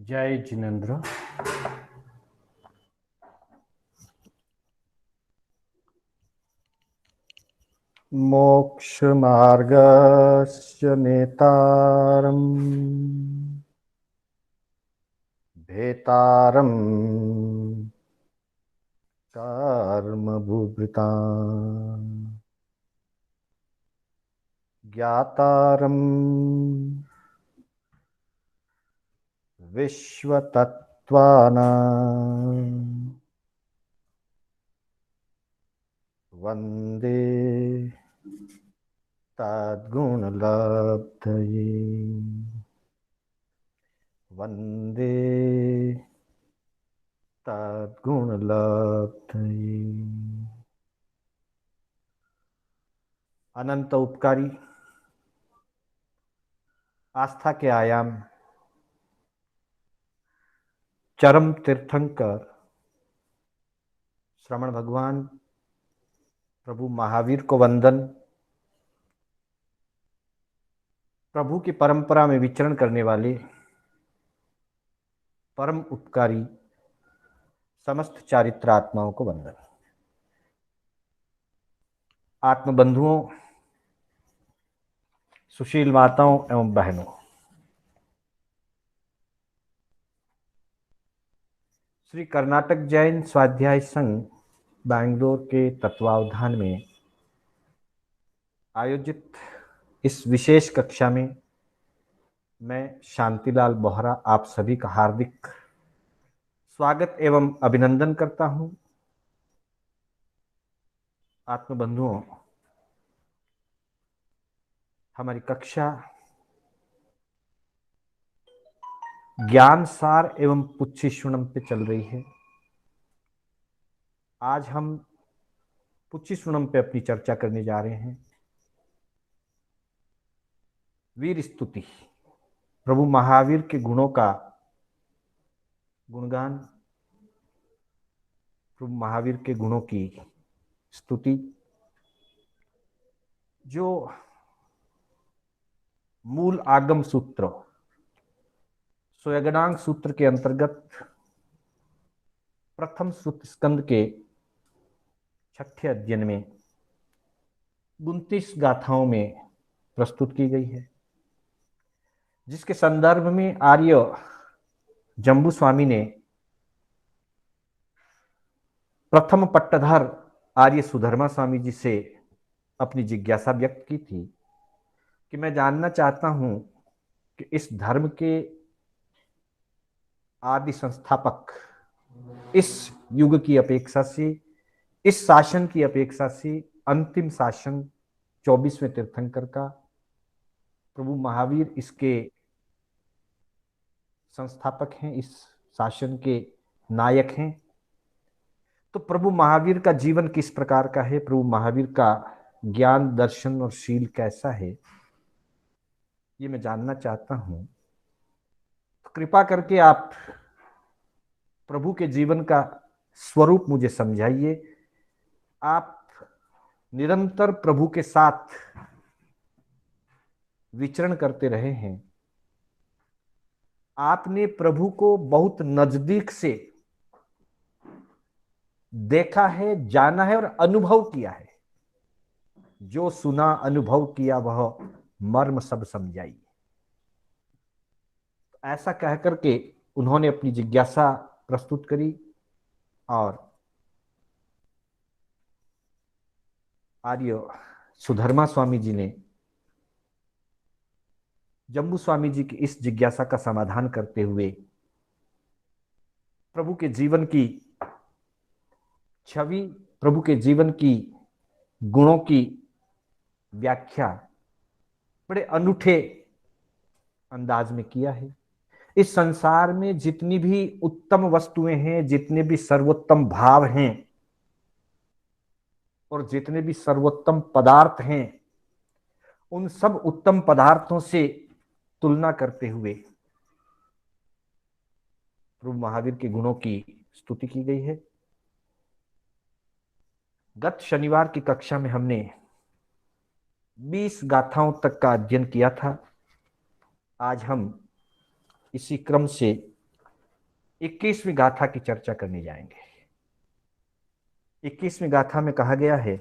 जय जिनेन्द्र। मोक्षमार्गस्य नेतारम् भेतारम् कर्मभूभृताम् ज्ञातारम् विश्वतत्त्वानाम् वन्दे तद्गुणलब्धये। वन्दे तद्गुणलब्धये। अनंत उपकारी आस्था के आयाम चरम तीर्थंकर श्रमण भगवान प्रभु महावीर को वंदन। प्रभु की परंपरा में विचरण करने वाले परम उपकारी समस्त चारित्र आत्माओं को वंदन। आत्मबंधुओं, सुशील माताओं एवं बहनों, श्री कर्नाटक जैन स्वाध्याय संघ बैंगलोर के तत्वावधान में आयोजित इस विशेष कक्षा में मैं शांतिलाल बोहरा आप सभी का हार्दिक स्वागत एवं अभिनंदन करता हूं। आत्मबंधुओं, हमारी कक्षा ज्ञान सार एवं पुच्छिशुणम पे चल रही है। आज हम पुच्छिशुणम पे अपनी चर्चा करने जा रहे हैं। वीर स्तुति, प्रभु महावीर के गुणों का गुणगान, प्रभु महावीर के गुणों की स्तुति, जो मूल आगम सूत्र स्वयगणांग सूत्र के अंतर्गत प्रथम सूत्र स्कंद के 6ठे अध्ययन में 29 गाथाओं में प्रस्तुत की गई है, जिसके संदर्भ में आर्य जम्बू स्वामी ने प्रथम पट्टधर आर्य सुधर्मा स्वामी जी से अपनी जिज्ञासा व्यक्त की थी कि मैं जानना चाहता हूं कि इस धर्म के आदि संस्थापक इस युग की अपेक्षा से, इस शासन की अपेक्षा से अंतिम शासन 24वें तीर्थंकर का, प्रभु महावीर इसके संस्थापक हैं, इस शासन के नायक हैं। तो प्रभु महावीर का जीवन किस प्रकार का है, प्रभु महावीर का ज्ञान, दर्शन और शील कैसा है, ये मैं जानना चाहता हूं। तो कृपा करके आप प्रभु के जीवन का स्वरूप मुझे समझाइए। आप निरंतर प्रभु के साथ विचरण करते रहे हैं, आपने प्रभु को बहुत नजदीक से देखा है, जाना है और अनुभव किया है। जो सुना अनुभव किया वह मर्म सब समझाइए। ऐसा कह करके उन्होंने अपनी जिज्ञासा प्रस्तुत करी और आर्य सुधर्मा स्वामी जी ने जम्बू स्वामी जी की इस जिज्ञासा का समाधान करते हुए प्रभु के जीवन की छवि, प्रभु के जीवन की गुणों की व्याख्या बड़े अनूठे अंदाज में किया है। इस संसार में जितनी भी उत्तम वस्तुएं हैं, जितने भी सर्वोत्तम भाव हैं और जितने भी सर्वोत्तम पदार्थ हैं, उन सब उत्तम पदार्थों से तुलना करते हुए प्रभु महावीर के गुणों की स्तुति की गई है। गत शनिवार की कक्षा में हमने 20 गाथाओं तक का अध्ययन किया था। आज हम इसी क्रम से 21वीं गाथा की चर्चा करने जाएंगे। 21वीं गाथा में कहा गया है,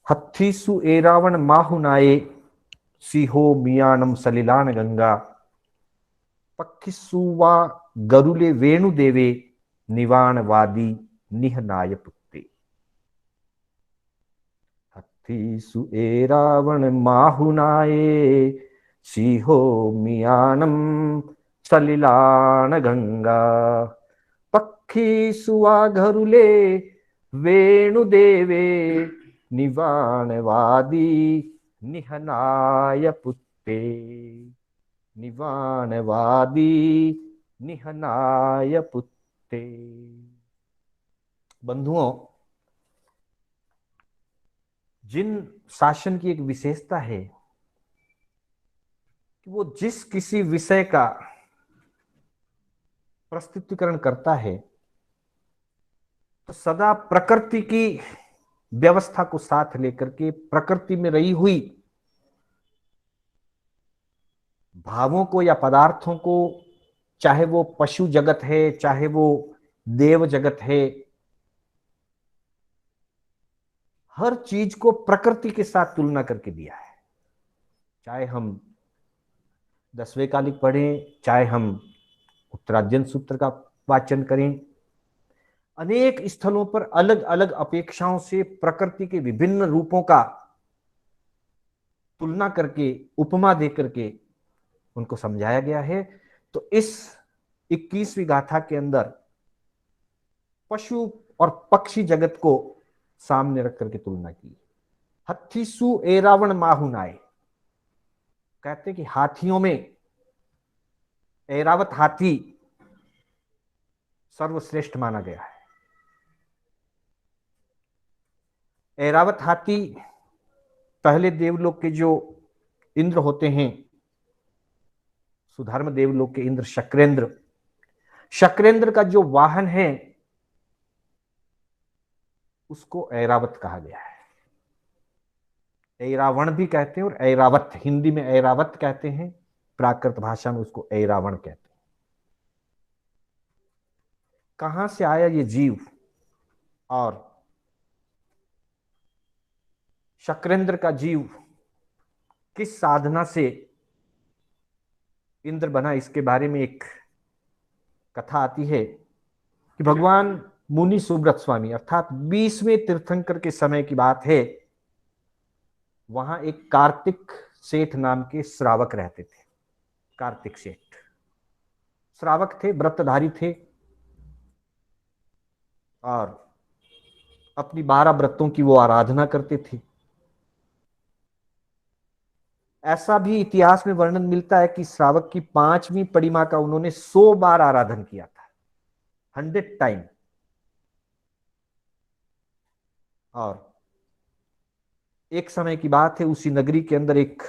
हत्थीसु एरावण माहुनाए, सिहो मियानम सलिलान गंगा, पक्षिसुवा गरुले वेणु देवे, निवाण वादी निहनाय पुत्ते। हत्थीसु एरावण माहुनाए, सिहो मियानम सलिलान गंगा, पक्षिसुवा गरुले वेणु देवे, निवाण वादी निहनाय पुत्ते। निवाणवादी निहनाय पुत्ते। बंधुओं, जिन शासन की एक विशेषता है कि वो जिस किसी विषय का प्रस्तुतिकरण करता है तो सदा प्रकृति की व्यवस्था को साथ लेकर के प्रकृति में रही हुई भावों को या पदार्थों को, चाहे वो पशु जगत है, चाहे वो देव जगत है, हर चीज को प्रकृति के साथ तुलना करके दिया है। चाहे हम 10वें कालिक पढ़ें, चाहे हम उत्तरार्जुन सूत्र का वाचन करें, अनेक स्थलों पर अलग अलग अपेक्षाओं से प्रकृति के विभिन्न रूपों का तुलना करके, उपमा दे करके उनको समझाया गया है। तो इस 21वीं गाथा के अंदर पशु और पक्षी जगत को सामने रख करके तुलना की। हत्थीसु एरावण माहुनाए, कहते कि हाथियों में ऐरावत हाथी सर्वश्रेष्ठ माना गया है। ऐरावत हाथी पहले देवलोक के जो इंद्र होते हैं, सुधर्म देवलोक के इंद्र शक्रेंद्र, शक्रेंद्र का जो वाहन है उसको ऐरावत कहा गया है। ऐरावण भी कहते हैं और ऐरावत, हिंदी में ऐरावत कहते हैं, प्राकृत भाषा में उसको ऐरावण कहते हैं। कहां से आया ये जीव और शक्रेंद्र का जीव किस साधना से इंद्र बना, इसके बारे में एक कथा आती है कि भगवान मुनि सुब्रत स्वामी अर्थात 20वें तीर्थंकर के समय की बात है। वहां एक कार्तिक सेठ नाम के श्रावक रहते थे। कार्तिक सेठ श्रावक थे, व्रतधारी थे और अपनी 12 व्रतों की वो आराधना करते थे। ऐसा भी इतिहास में वर्णन मिलता है कि श्रावक की 5वीं परिमा का उन्होंने 100 बार आराधन किया था, 100 टाइम। और एक समय की बात है, उसी नगरी के अंदर एक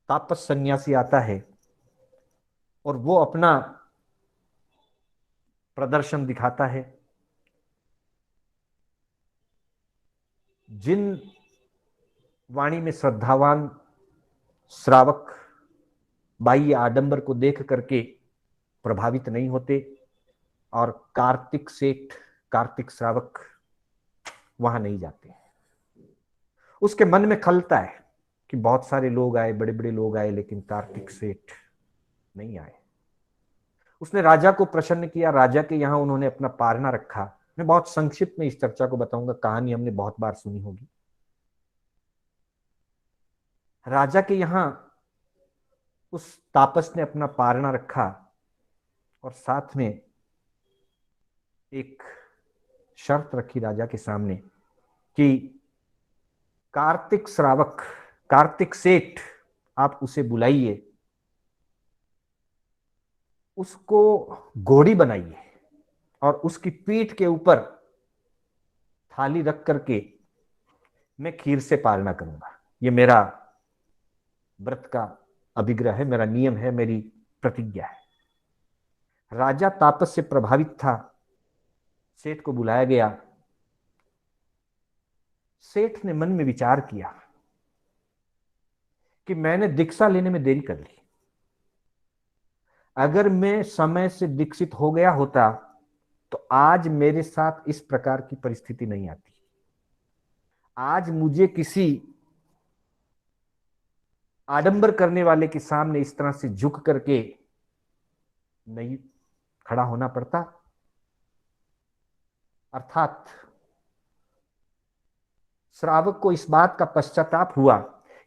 तापस सन्यासी आता है और वो अपना प्रदर्शन दिखाता है। जिन वाणी में श्रद्धावान श्रावक बाह्य आडंबर को देख करके प्रभावित नहीं होते, और कार्तिक सेठ, कार्तिक श्रावक वहां नहीं जाते। उसके मन में खलता है कि बहुत सारे लोग आए, बड़े बड़े लोग आए, लेकिन कार्तिक सेठ नहीं आए। उसने राजा को प्रसन्न किया, राजा के यहां उन्होंने अपना पारना रखा। मैं बहुत संक्षिप्त में इस चर्चा को बताऊंगा, कहानी हमने बहुत बार सुनी होगी। राजा के यहां उस तापस ने अपना पारना रखा और साथ में एक शर्त रखी राजा के सामने कि कार्तिक श्रावक, कार्तिक सेठ, आप उसे बुलाइए, उसको घोड़ी बनाइए और उसकी पीठ के ऊपर थाली रख करके मैं खीर से पालना करूंगा। ये मेरा व्रत का अभिग्रह है, मेरा नियम है, मेरी प्रतिज्ञा है। राजा तापस से प्रभावित था, सेठ को बुलाया गया। सेठ ने मन में विचार किया कि मैंने दीक्षा लेने में देरी कर ली। अगर मैं समय से दीक्षित हो गया होता तो आज मेरे साथ इस प्रकार की परिस्थिति नहीं आती। आज मुझे किसी आडंबर करने वाले के सामने इस तरह से झुक करके नहीं खड़ा होना पड़ता। अर्थात श्रावक को इस बात का पश्चाताप हुआ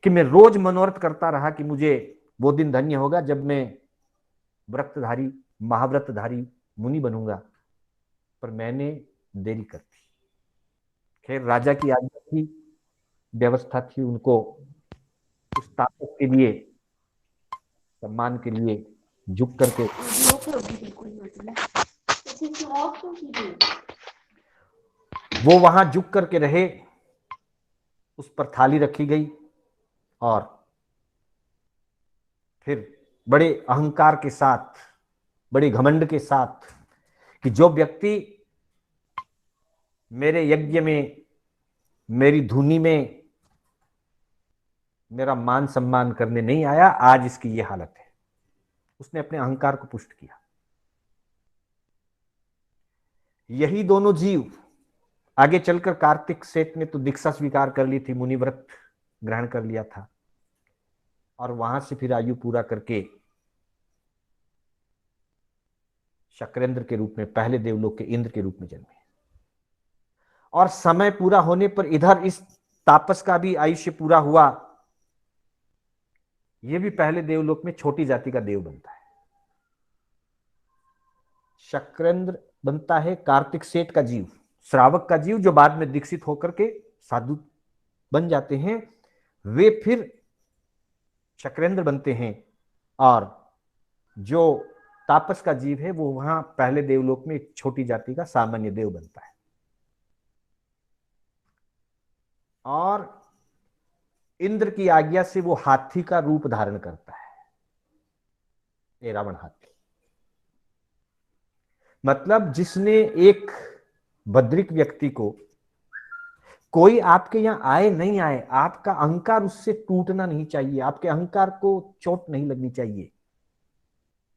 कि मैं रोज मनोरथ करता रहा कि मुझे वो दिन धन्य होगा जब मैं व्रतधारी महाव्रतधारी मुनि बनूंगा, पर मैंने देरी कर दी। खैर, राजा की आज्ञा थी, व्यवस्था थी, उनको उस ताकत के लिए, सम्मान के लिए झुक करके वो वहां झुक करके रहे। उस पर थाली रखी गई और फिर बड़े अहंकार के साथ, बड़े घमंड के साथ कि जो व्यक्ति मेरे यज्ञ में, मेरी धुनी में मेरा मान सम्मान करने नहीं आया, आज इसकी ये हालत है। उसने अपने अहंकार को पुष्ट किया। यही दोनों जीव आगे चलकर, कार्तिक सेठ ने तो दीक्षा स्वीकार कर ली थी, मुनिव्रत ग्रहण कर लिया था, और वहां से फिर आयु पूरा करके शक्रेंद्र के रूप में, पहले देवलोक के इंद्र के रूप में जन्मे। और समय पूरा होने पर इधर इस तापस का भी आयुष्य पूरा हुआ। यह भी पहले देवलोक में छोटी जाति का देव बनता है। शक्रेंद्र बनता है कार्तिक सेठ का जीव, श्रावक का जीव, जो बाद में दीक्षित होकर के साधु बन जाते हैं। वे फिर शक्रेंद्र बनते हैं, और जो तापस का जीव है वो वहां पहले देवलोक में एक छोटी जाति का सामान्य देव बनता है। और इंद्र की आज्ञा से वो हाथी का रूप धारण करता है, ये रावण हाथी। मतलब जिसने एक बद्रिक व्यक्ति को, कोई आपके यहां आए नहीं आए, आपका अहंकार उससे टूटना नहीं चाहिए, आपके अहंकार को चोट नहीं लगनी चाहिए।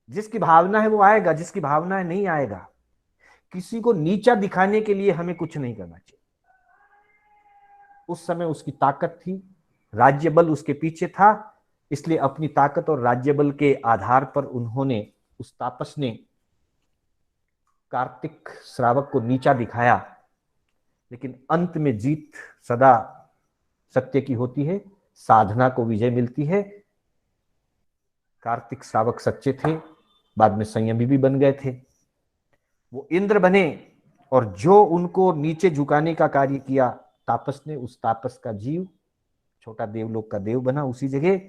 जिसकी भावना है वो आएगा, जिसकी भावना है नहीं आएगा। किसी को नीचा दिखाने के लिए हमें कुछ नहीं करना चाहिए। उस समय उसकी ताकत थी, राज्य बल उसके पीछे था, इसलिए अपनी ताकत और राज्य बल के आधार पर उन्होंने, उस तापस ने कार्तिक श्रावक को नीचा दिखाया। लेकिन अंत में जीत सदा सत्य की होती है, साधना को विजय मिलती है। कार्तिक श्रावक सच्चे थे, बाद में संयमी भी बन गए थे। वो इंद्र बने, और जो उनको नीचे झुकाने का कार्य किया तापस ने, उस तापस का जीव छोटा देवलोक का देव बना उसी जगह,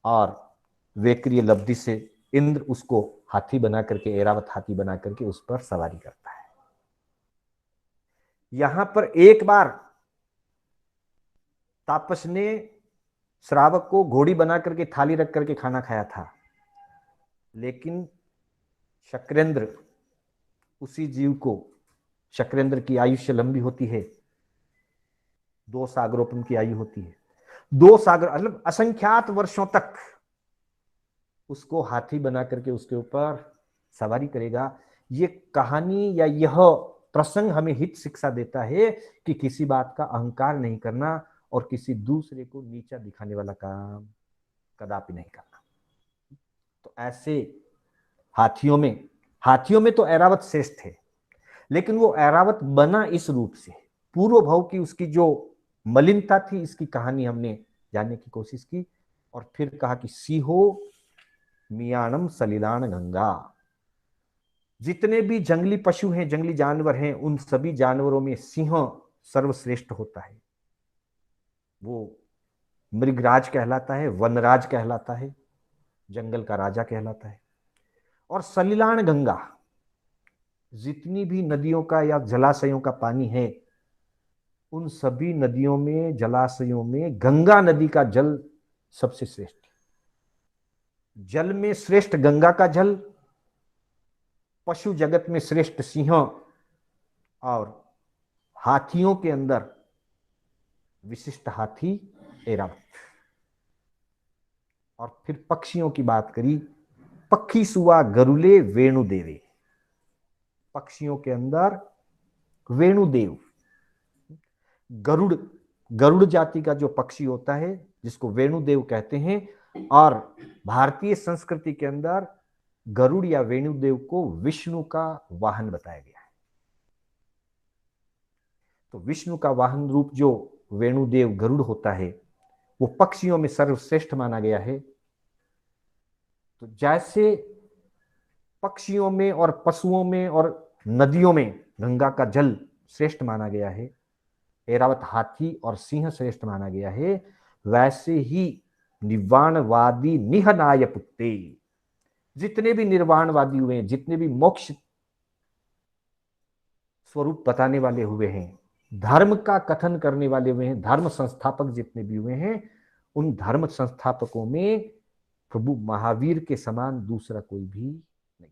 और वेक्रिय लब्धि से इंद्र उसको हाथी बना करके, ऐरावत हाथी बना करके उस पर सवारी करता है। यहां पर एक बार तापस ने श्रावक को घोड़ी बना करके थाली रख करके खाना खाया था, लेकिन शक्रेंद्र, उसी जीव को, शक्रेंद्र की आयुष्य लंबी होती है, 2 सागरोपम की आयु होती है। 2 सागर मतलब असंख्यात वर्षों तक उसको हाथी बना करके उसके ऊपर सवारी करेगा। ये कहानी या यह प्रसंग हमें हित शिक्षा देता है कि किसी बात का अहंकार नहीं करना, और किसी दूसरे को नीचा दिखाने वाला काम कदापि नहीं करना। तो ऐसे हाथियों में तो ऐरावत श्रेष्ठ है, लेकिन वो ऐरावत बना इस रूप से, पूर्व भव की उसकी जो मलिनता थी, इसकी कहानी हमने जानने की कोशिश की। और फिर कहा कि सिंहो मियाणम सलिलान गंगा। जितने भी जंगली पशु हैं, जंगली जानवर हैं, उन सभी जानवरों में सिंह सर्वश्रेष्ठ होता है। वो मृगराज कहलाता है, वनराज कहलाता है, जंगल का राजा कहलाता है। और सलिलान गंगा, जितनी भी नदियों का या जलाशयों का पानी है, उन सभी नदियों में, जलाशयों में गंगा नदी का जल सबसे श्रेष्ठ है। जल में श्रेष्ठ गंगा का जल, पशु जगत में श्रेष्ठ सिंह, और हाथियों के अंदर विशिष्ट हाथी ऐरावत। और फिर पक्षियों की बात करी, पक्षी सुआ गरुले वेणुदेवे, पक्षियों के अंदर वेणुदेव, गरुड़, गरुड़ जाति का जो पक्षी होता है जिसको वेणुदेव कहते हैं, और भारतीय संस्कृति के अंदर गरुड़ या वेणुदेव को विष्णु का वाहन बताया गया है। तो विष्णु का वाहन रूप जो वेणुदेव गरुड़ होता है वो पक्षियों में सर्वश्रेष्ठ माना गया है। तो जैसे पक्षियों में और पशुओं में और नदियों में गंगा का जल श्रेष्ठ माना गया है, ऐरावत हाथी और सिंह श्रेष्ठ माना गया है, वैसे ही निर्वाणवादी निहनाय पुत्ते, जितने भी निर्वाणवादी हुए हैं, जितने भी मोक्ष स्वरूप बताने वाले हुए हैं, धर्म का कथन करने वाले हुए हैं, धर्म संस्थापक जितने भी हुए हैं, उन धर्म संस्थापकों में प्रभु महावीर के समान दूसरा कोई भी नहीं।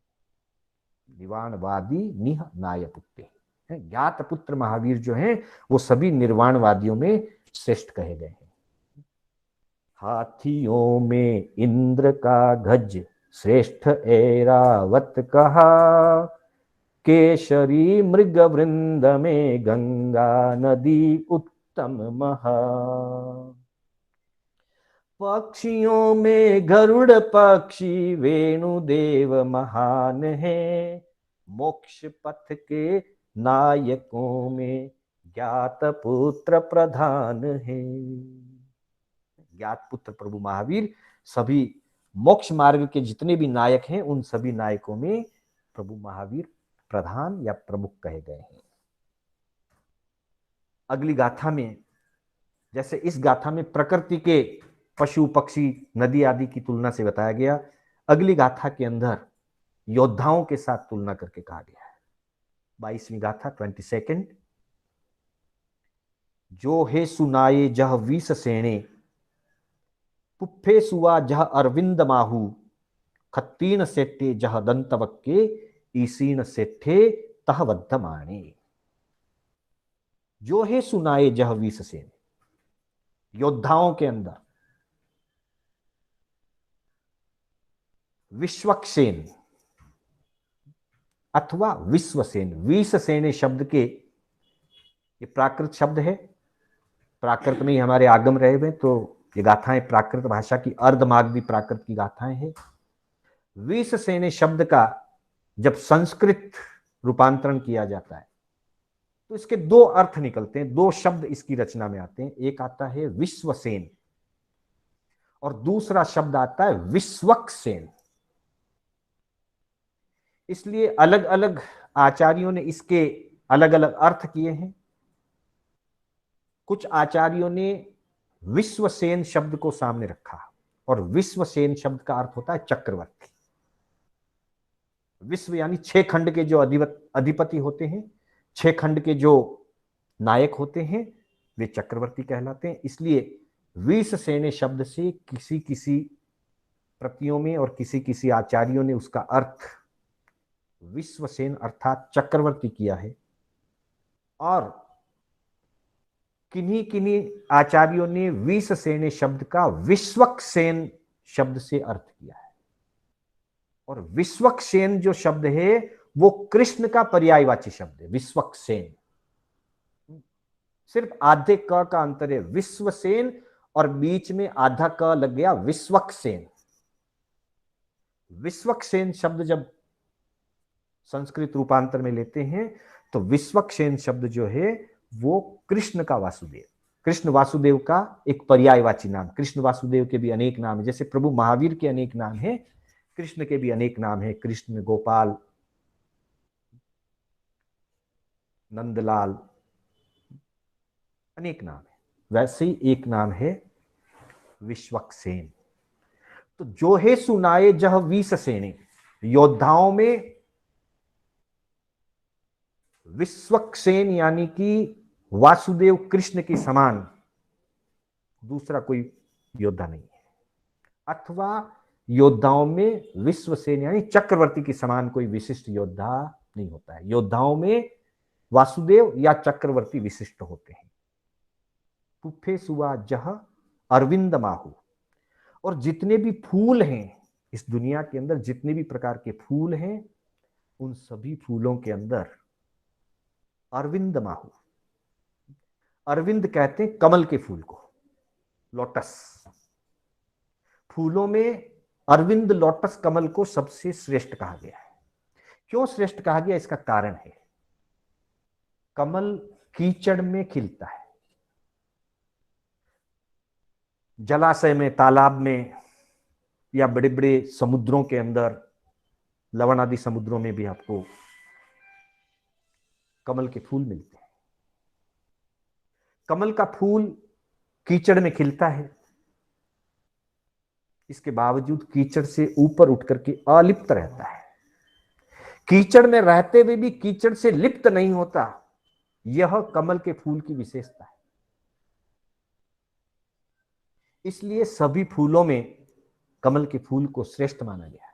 निर्वाणवादी निह नाय पुत्ते, ज्ञात पुत्र महावीर जो हैं वो सभी निर्वाणवादियों में श्रेष्ठ कहे गए हैं। हाथियों में इंद्र का गज श्रेष्ठ ऐरावत कहा, केशरी मृग वृंद में गंगा नदी उत्तम महा। पक्षियों में गरुड़ पक्षी वेणुदेव महान है, मोक्ष पथ के नायकों में ज्ञात पुत्र प्रधान है। ज्ञात पुत्र प्रभु महावीर सभी मोक्ष मार्ग के जितने भी नायक हैं उन सभी नायकों में प्रभु महावीर प्रधान या प्रमुख कहे गए हैं। अगली गाथा में, जैसे इस गाथा में प्रकृति के पशु पक्षी नदी आदि की तुलना से बताया गया, अगली गाथा के अंदर योद्धाओं के साथ तुलना करके कहा गया है। 22वीं गाथा 22। जो हे सुनाए जह वीस सेने, पुप्फे सुआ जह अरविंद माहू, खत्तीन सेठे जह दंतवक्के, ईसीन सेठे तह वद्धमाणे। जो हे सुनाए जह वीस सेने, योद्धाओं के अंदर विश्वक्सेन अथवा विश्वसेन, वीस सेने शब्द के ये प्राकृत शब्द है, प्राकृत में ही हमारे आगम रहे हुए, तो ये गाथाएं प्राकृत भाषा की अर्धमागधी प्राकृत की गाथाएं हैं। वीस सेने शब्द का जब संस्कृत रूपांतरण किया जाता है तो इसके दो अर्थ निकलते हैं, दो शब्द इसकी रचना में आते हैं। एक आता है विश्वसेन और दूसरा शब्द आता है विश्वक्सेन। इसलिए अलग अलग आचार्यों ने इसके अलग अलग अर्थ किए हैं। कुछ आचार्यों ने विश्वसेन शब्द को सामने रखा और विश्वसेन शब्द का अर्थ होता है चक्रवर्ती। विश्व यानी 6 खंड के जो अधिपति होते हैं, 6 खंड के जो नायक होते हैं वे चक्रवर्ती कहलाते हैं। इसलिए विश्व सेने शब्द से किसी किसी प्रतियों में और किसी किसी आचार्यों ने उसका अर्थ विश्वसेन अर्थात चक्रवर्ती किया है, और किन्हीं किन्हीं आचार्यों ने विश्व सेने शब्द का विश्वक्सेन शब्द से अर्थ किया है। और विश्वक्सेन जो शब्द है वो कृष्ण का पर्यायवाची शब्द है। विश्वक्सेन सिर्फ आधे क का अंतर है, विश्वसेन और बीच में आधा क लग गया विश्वक्सेन। विश्वक्सेन शब्द जब संस्कृत रूपांतर में लेते हैं तो विश्वक्सेन शब्द जो है वो कृष्ण का वासुदेव, कृष्ण वासुदेव का एक पर्यायवाची नाम। कृष्ण वासुदेव के भी अनेक नाम है, जैसे प्रभु महावीर के अनेक नाम है, कृष्ण के भी अनेक नाम है। कृष्ण, गोपाल, नंदलाल, अनेक नाम है। वैसे ही एक नाम है विश्वक्सेन। तो जो है सुनाए जह वीस सेने, योद्धाओं में विश्वक्सेन यानी कि वासुदेव कृष्ण के समान दूसरा कोई योद्धा नहीं है, अथवा योद्धाओं में विश्वसेन यानी चक्रवर्ती के समान कोई विशिष्ट योद्धा नहीं होता है। योद्धाओं में वासुदेव या चक्रवर्ती विशिष्ट होते हैं। पुफे सुआ जह अरविंद माहू, और जितने भी फूल हैं इस दुनिया के अंदर, जितने भी प्रकार के फूल हैं, उन सभी फूलों के अंदर अरविंद माहू, अरविंद कहते हैं कमल के फूल को, लोटस। फूलों में अरविंद लोटस कमल को सबसे श्रेष्ठ कहा गया है। क्यों श्रेष्ठ कहा गया, इसका कारण है, कमल कीचड़ में खिलता है, जलाशय में, तालाब में, या बड़े बड़े समुद्रों के अंदर, लवण आदि समुद्रों में भी आपको कमल के फूल मिलते हैं। कमल का फूल कीचड़ में खिलता है, इसके बावजूद कीचड़ से ऊपर उठ करके अलिप्त रहता है। कीचड़ में रहते हुए भी कीचड़ से लिप्त नहीं होता, यह कमल के फूल की विशेषता है। इसलिए सभी फूलों में कमल के फूल को श्रेष्ठ माना गया है।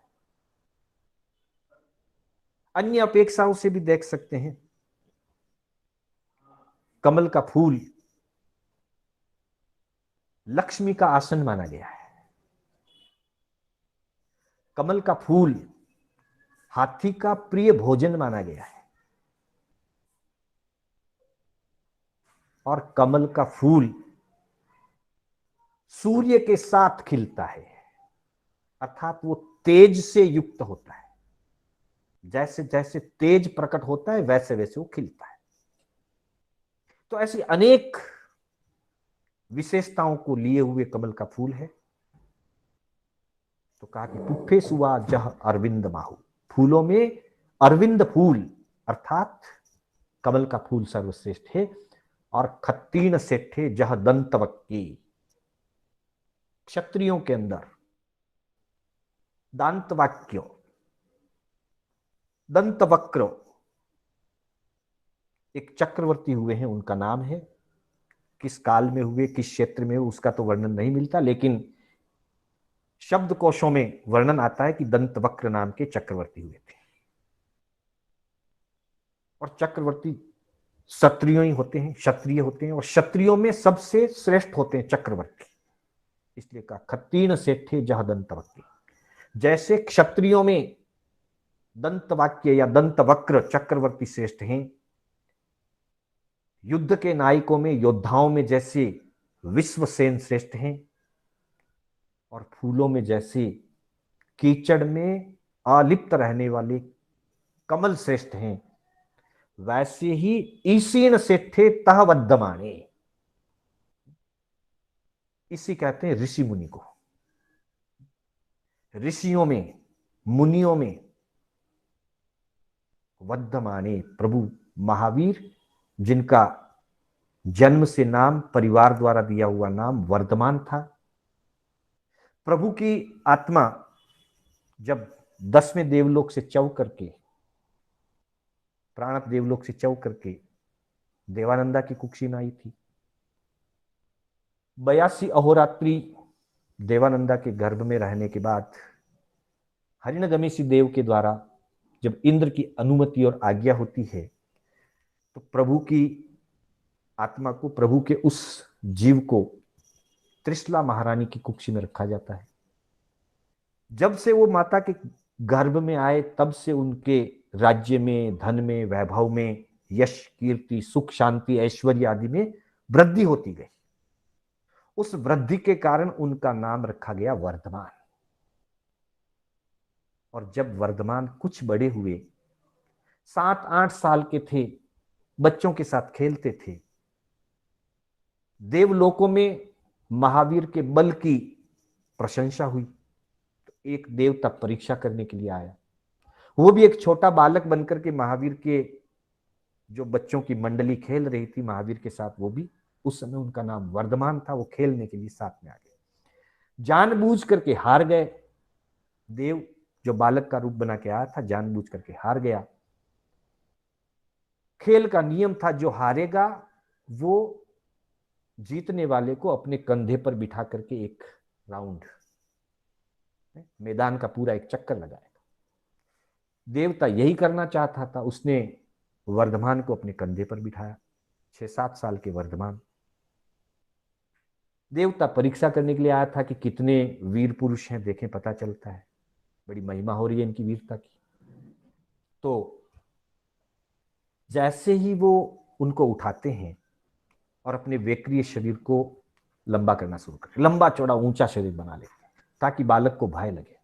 अन्य अपेक्षाओं से भी देख सकते हैं, कमल का फूल लक्ष्मी का आसन माना गया है। कमल का फूल हाथी का प्रिय भोजन माना गया है। और कमल का फूल सूर्य के साथ खिलता है, अर्थात वो तेज से युक्त होता है। जैसे जैसे तेज प्रकट होता है वैसे वैसे वो खिलता है। तो ऐसी अनेक विशेषताओं को लिए हुए कमल का फूल है। तो कहा कि पुष्पे सुवा जह अरविंद माहू, फूलों में अरविंद फूल अर्थात कमल का फूल सर्वश्रेष्ठ है। और खत्तीन सेठे जह दंतवक्की, क्षत्रियों के अंदर दांतवाक्य, दंतवक्र एक चक्रवर्ती हुए हैं, उनका नाम है। किस काल में हुए, किस क्षेत्र में हुए, उसका तो वर्णन नहीं मिलता, लेकिन शब्दकोशों में वर्णन आता है कि दंतवक्र नाम के चक्रवर्ती हुए थे। और चक्रवर्ती क्षत्रियो ही होते हैं, क्षत्रिय होते हैं, और क्षत्रियों में सबसे श्रेष्ठ होते हैं चक्रवर्ती। इसलिए कहा खत्तीन सेठे जह दंतवक्की। जैसे क्षत्रियों में दंतवाक्य या दंतवक्र चक्रवर्ती श्रेष्ठ हैं, युद्ध के नायकों में, योद्धाओं में जैसे विश्वसेन श्रेष्ठ हैं, और फूलों में जैसे कीचड़ में अलिप्त रहने वाले कमल श्रेष्ठ हैं, वैसे ही ईसीण सेठे तह वद्धमाने, इसी कहते हैं ऋषि मुनि को। ऋषियों में, मुनियों में वद्धमाने प्रभु महावीर, जिनका जन्म से नाम, परिवार द्वारा दिया हुआ नाम वर्धमान था। प्रभु की आत्मा जब 10वें देवलोक से चौ करके, प्राणत देवलोक से चौ करके देवानंदा की कुक्षी में आई थी, 82 अहोरात्रि देवानंदा के गर्भ में रहने के बाद हिरण्यगमिषी देव के द्वारा जब इंद्र की अनुमति और आज्ञा होती है, तो प्रभु की आत्मा को, प्रभु के उस जीव को त्रिशला महारानी की कुक्षी में रखा जाता है। जब से वो माता के गर्भ में आए, तब से उनके राज्य में, धन में, वैभव में, यश, कीर्ति, सुख, शांति, ऐश्वर्य आदि में वृद्धि होती गई। उस वृद्धि के कारण उनका नाम रखा गया वर्धमान। और जब वर्धमान कुछ बड़े हुए, 7-8 साल के थे, बच्चों के साथ खेलते थे, देवलोकों में महावीर के बल की प्रशंसा हुई। तो एक देवता परीक्षा करने के लिए आया, वो भी एक छोटा बालक बनकर के महावीर के जो बच्चों की मंडली खेल रही थी महावीर के साथ, वो भी उस समय उनका नाम वर्धमान था, वो खेलने के लिए साथ में आ गए। जानबूझ करके हार गए। देव जो बालक का रूप बना के आया था, जानबूझ करके हार गया। खेल का नियम था, जो हारेगा वो जीतने वाले को अपने कंधे पर बिठा करके एक राउंड, मैदान का पूरा एक चक्कर लगाएगा। देवता यही करना चाहता था, उसने वर्धमान को अपने कंधे पर बिठाया। 6-7 साल के वर्धमान देवता परीक्षा करने के लिए आया था कि कितने वीर पुरुष हैं, देखें पता चलता है, बड़ी महिमा हो रही है इनकी वीरता की। तो जैसे ही वो उनको उठाते हैं और अपने वेक्रिय शरीर को लंबा करना शुरू करते, लंबा चौड़ा ऊंचा शरीर बना लेते हैं ताकि बालक को भय लगे।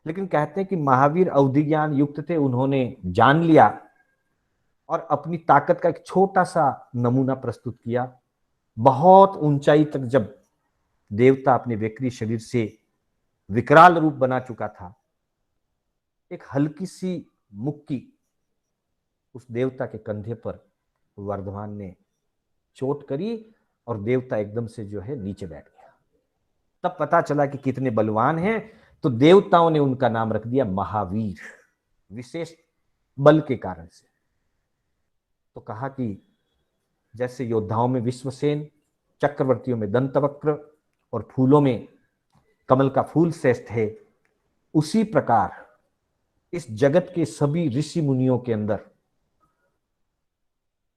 लेकिन कहते हैं कि महावीर अवधि ज्ञान युक्त थे, उन्होंने जान लिया और अपनी ताकत का एक छोटा सा नमूना प्रस्तुत किया। बहुत ऊंचाई तक जब देवता अपने वेक्रिय शरीर से विकराल रूप बना चुका था, एक हल्की सी मुक्की उस देवता के कंधे पर वर्धमान ने चोट करी और देवता एकदम से जो है नीचे बैठ गया। तब पता चला कि कितने बलवान हैं, तो देवताओं ने उनका नाम रख दिया महावीर, विशेष बल के कारण से। तो कहा कि जैसे योद्धाओं में विश्वसेन, चक्रवर्तियों में दंतवक्र और फूलों में कमल का फूल श्रेष्ठ है, उसी प्रकार इस जगत के सभी ऋषि मुनियों के अंदर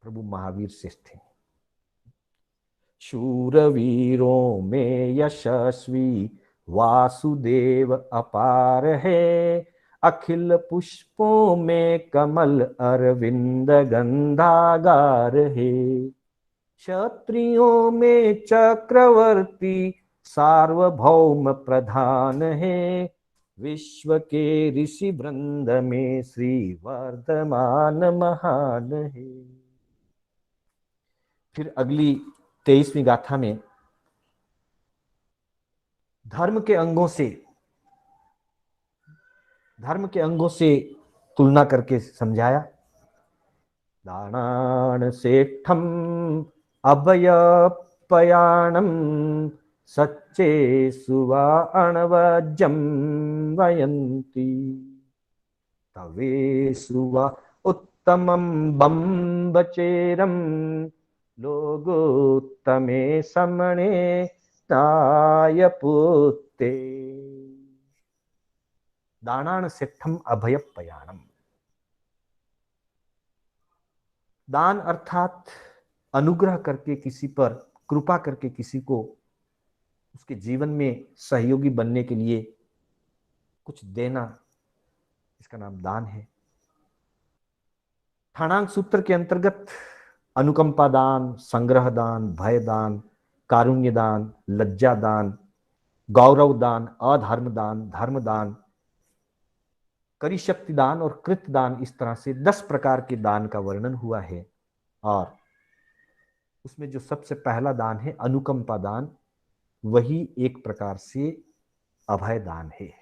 प्रभु महावीर श्रेष्ठ थे। शूरवीरों में यशस्वी वासुदेव अपार है, अखिल पुष्पों में कमल अरविंद गंधागार है। क्षत्रियों में चक्रवर्ती सार्वभौम प्रधान है, विश्व के ऋषि वृंद में श्री वर्धमान महान है। फिर अगली 23वीं गाथा में धर्म के अंगों से तुलना करके समझाया। दानान सेठम अभयपयाणम सच्चे सुवा अणवजम वयंती तवे सुवा उत्तमम बम्बचेरम लोगोत्तमे समणे तायपुत्ते। दानान सेठम अभयपयाणम, दान अर्थात अनुग्रह करके किसी पर, कृपा करके किसी को उसके जीवन में सहयोगी बनने के लिए कुछ देना, इसका नाम दान है। ठाणांग सूत्र के अंतर्गत अनुकंपा दान, संग्रह दान, भय दान, कारुण्य दान, लज्जा दान, गौरव दान, अधर्म दान, धर्म दान, करिशक्ति दान और कृत दान, इस तरह से 10 प्रकार के दान का वर्णन हुआ है। और उसमें जो सबसे पहला दान है अनुकंपा दान, वही एक प्रकार से अभय दान है।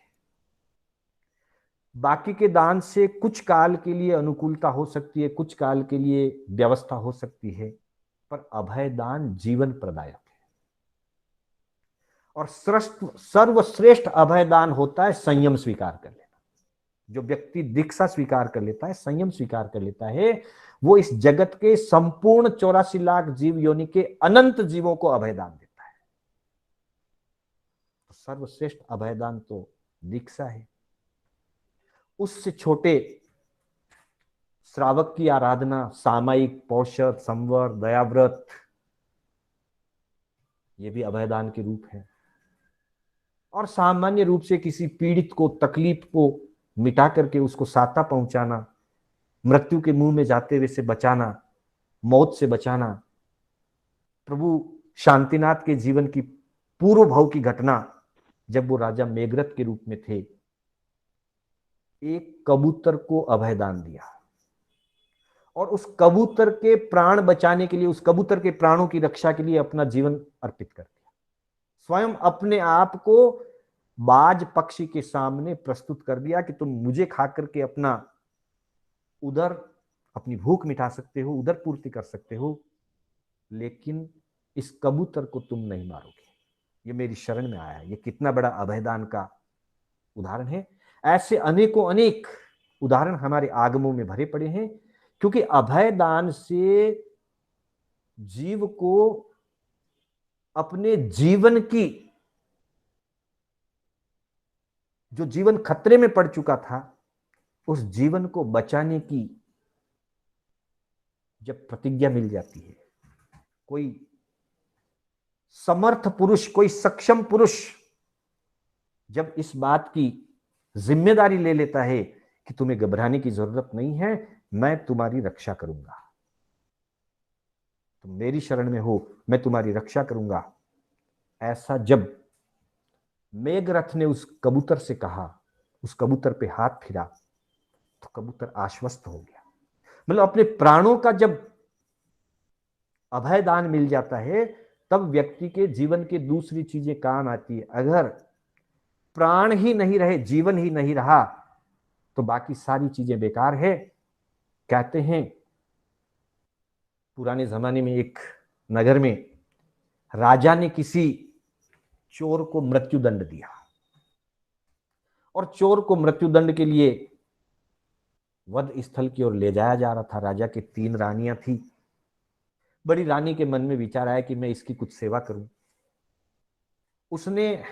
बाकी के दान से कुछ काल के लिए अनुकूलता हो सकती है, कुछ काल के लिए व्यवस्था हो सकती है, पर अभय दान जीवन प्रदायक है। और सर्वश्रेष्ठ अभय दान होता है संयम स्वीकार कर लेना। जो व्यक्ति दीक्षा स्वीकार कर लेता है, संयम स्वीकार कर लेता है, वो इस जगत के संपूर्ण 84 लाख जीव योनि के अनंत जीवों को अभयदान देता है। तो सर्वश्रेष्ठ अभयदान तो दीक्षा है। उससे छोटे श्रावक की आराधना, सामायिक, पौषध, संवर, दयाव्रत, ये भी अभयदान के रूप है। और सामान्य रूप से किसी पीड़ित को, तकलीफ को मिटा करके उसको साता पहुंचाना, मृत्यु के मुंह में जाते हुए से बचाना, मौत से बचाना। प्रभु शांतिनाथ के जीवन की पूर्व भाव की घटना, जब वो राजा मेघरथ के रूप में थे, एक कबूतर को अभयदान दिया और उस कबूतर के प्राण बचाने के लिए, उस कबूतर के प्राणों की रक्षा के लिए अपना जीवन अर्पित कर दिया। स्वयं अपने आप को बाज पक्षी के सामने प्रस्तुत कर दिया कि तुम मुझे खा करके अपना उधर, अपनी भूख मिटा सकते हो, उधर पूर्ति कर सकते हो, लेकिन इस कबूतर को तुम नहीं मारोगे, ये मेरी शरण में आया है। ये कितना बड़ा अभयदान का उदाहरण है। ऐसे अनेकों अनेक उदाहरण हमारे आगमों में भरे पड़े हैं, क्योंकि अभयदान से जीव को अपने जीवन की, जो जीवन खतरे में पड़ चुका था, उस जीवन को बचाने की जब प्रतिज्ञा मिल जाती है, कोई समर्थ पुरुष, कोई सक्षम पुरुष जब इस बात की जिम्मेदारी ले लेता है कि तुम्हें घबराने की जरूरत नहीं है, मैं तुम्हारी रक्षा करूंगा, तुम मेरी शरण में हो, मैं तुम्हारी रक्षा करूंगा, ऐसा जब मेघरथ ने उस कबूतर से कहा, उस कबूतर पे हाथ फिरा, तो कबूतर आश्वस्त हो गया। मतलब अपने प्राणों का जब अभयदान मिल जाता है, तब व्यक्ति के जीवन के दूसरी चीजें काम आती है। अगर प्राण ही नहीं रहे, जीवन ही नहीं रहा, तो बाकी सारी चीजें बेकार है। कहते हैं पुराने जमाने में एक नगर में राजा ने किसी चोर को मृत्युदंड दिया, और चोर को मृत्युदंड के लिए वध स्थल की ओर ले जाया जा रहा था। राजा की 3 रानियां थी। बड़ी रानी के मन में विचार आया कि मैं इसकी कुछ सेवा करूं। उसने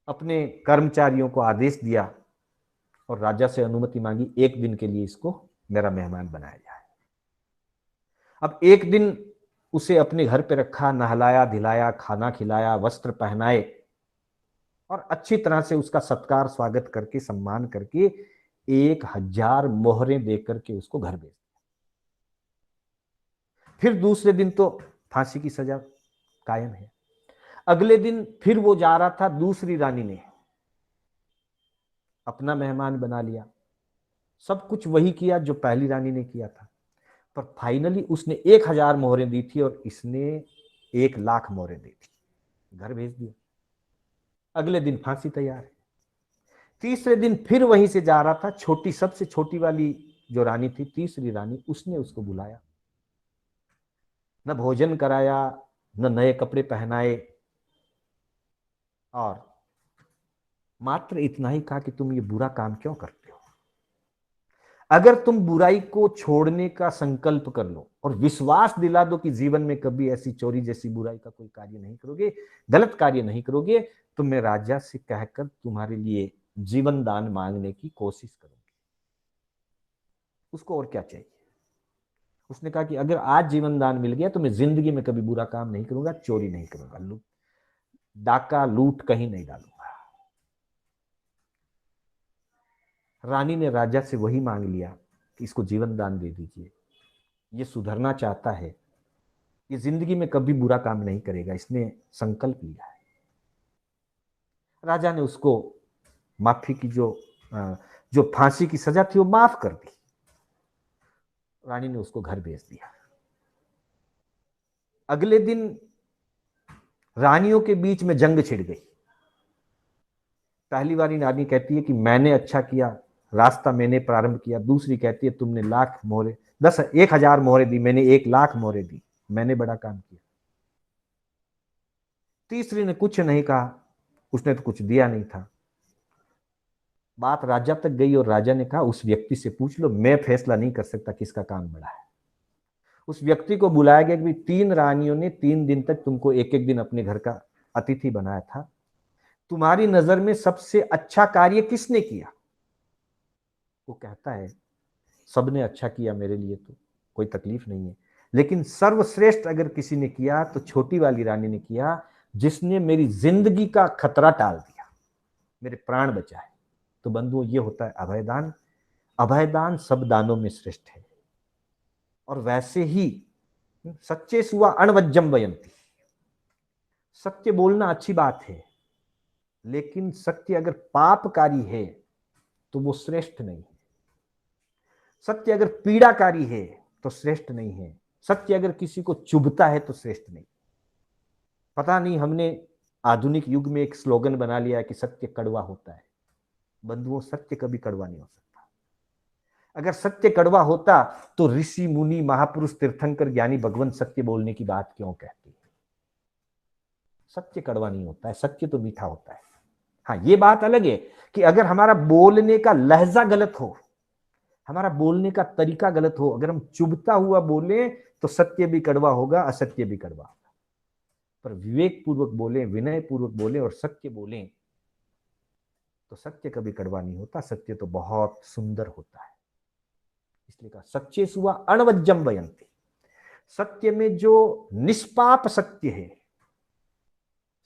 अपने कर्मचारियों को आदेश दिया और राजा से अनुमति मांगी, 1 दिन के लिए इसको मेरा मेहमान बनाया जाए। अब 1 दिन उसे अपने घर पे रखा, नहलाया धुलाया, खाना खिलाया, वस्त्र पहनाए और अच्छी तरह से उसका सत्कार स्वागत करके, सम्मान करके 1000 मोहरें देकर के उसको घर भेज दिया। फिर दूसरे दिन तो फांसी की सजा कायम है। अगले दिन फिर वो जा रहा था, दूसरी रानी ने अपना मेहमान बना लिया, सब कुछ वही किया जो पहली रानी ने किया था, पर फाइनली उसने 1000 मोहरें दी थी और इसने 1,00,000 मोहरें दी थी, घर भेज दिया। अगले दिन फांसी तैयार है। तीसरे दिन फिर वहीं से जा रहा था, छोटी, सबसे छोटी वाली जो रानी थी, तीसरी रानी, उसने उसको बुलाया, न भोजन कराया, न नए कपड़े पहनाए, और मात्र इतना ही कहा कि तुम ये बुरा काम क्यों करते हो। अगर तुम बुराई को छोड़ने का संकल्प कर लो और विश्वास दिला दो कि जीवन में कभी ऐसी चोरी जैसी बुराई का कोई कार्य नहीं करोगे, गलत कार्य नहीं करोगे, तो मैं राजा से कहकर तुम्हारे लिए जीवन दान मांगने की कोशिश करूंगी। उसको और क्या चाहिए। उसने कहा कि अगर आज जीवन दान मिल गया तो मैं जिंदगी में कभी बुरा काम नहीं करूंगा, चोरी नहीं करूंगा, डाका लूट कहीं नहीं डालूंगा। रानी ने राजा से वही मांग लिया कि इसको जीवन दान दे दीजिए, ये सुधरना चाहता है, ये जिंदगी में कभी बुरा काम नहीं करेगा, इसने संकल्प लिया है। राजा ने उसको माफी की जो फांसी की सजा थी वो माफ कर दी। रानी ने उसको घर भेज दिया। अगले दिन रानियों के बीच में जंग छिड़ गई। पहली वाली रानी कहती है कि मैंने अच्छा किया, रास्ता मैंने प्रारंभ किया। दूसरी कहती है तुमने 1,00,000 मोहरे 10,000 मोहरे दी, मैंने 1,00,000 मोहरे दी, मैंने बड़ा काम किया। तीसरी ने कुछ नहीं कहा, उसने तो कुछ दिया नहीं था। बात राजा तक गई और राजा ने कहा उस व्यक्ति से पूछ लो, मैं फैसला नहीं कर सकता किसका काम बड़ा है। उस व्यक्ति को बुलाया गया कि 3 रानियों ने 3 दिन तक तुमको एक एक दिन अपने घर का अतिथि बनाया था, तुम्हारी नजर में सबसे अच्छा कार्य किसने किया। वो कहता है सबने अच्छा किया, मेरे लिए तो कोई तकलीफ नहीं है, लेकिन सर्वश्रेष्ठ अगर किसी ने किया तो छोटी वाली रानी ने किया, जिसने मेरी जिंदगी का खतरा टाल दिया, मेरे प्राण बचाए। तो बंधुओं, ये होता है अभयदान। अभयदान सब दानों में श्रेष्ठ है। और वैसे ही सच्चे सुआ अणवज्जम वयंती, सत्य बोलना अच्छी बात है, लेकिन सत्य अगर पापकारी है तो वो श्रेष्ठ नहीं है। सत्य अगर पीड़ाकारी है तो श्रेष्ठ नहीं है। सत्य अगर किसी को चुभता है तो श्रेष्ठ नहीं। पता नहीं हमने आधुनिक युग में एक स्लोगन बना लिया है कि सत्य कड़वा होता है। बंधुओं, सत्य कभी कड़वा नहीं हो सकता। अगर सत्य कड़वा होता तो ऋषि मुनि महापुरुष तीर्थंकर ज्ञानी भगवंत सत्य बोलने की बात क्यों कहते हैं। सत्य कड़वा नहीं होता है, सत्य तो मीठा होता है। हाँ, ये बात अलग है कि अगर हमारा बोलने का लहजा गलत हो, हमारा बोलने का तरीका गलत हो, अगर हम चुभता हुआ बोले तो सत्य भी कड़वा होगा, असत्य भी कड़वा होगा। पर विवेक पूर्वक बोले, विनय पूर्वक बोले और सत्य बोले तो सत्य कभी कड़वा नहीं होता, सत्य तो बहुत सुंदर होता है। इसलिए कहा सच्चे सुआ अणवज्जम वयंती। सत्य में जो निष्पाप सत्य है,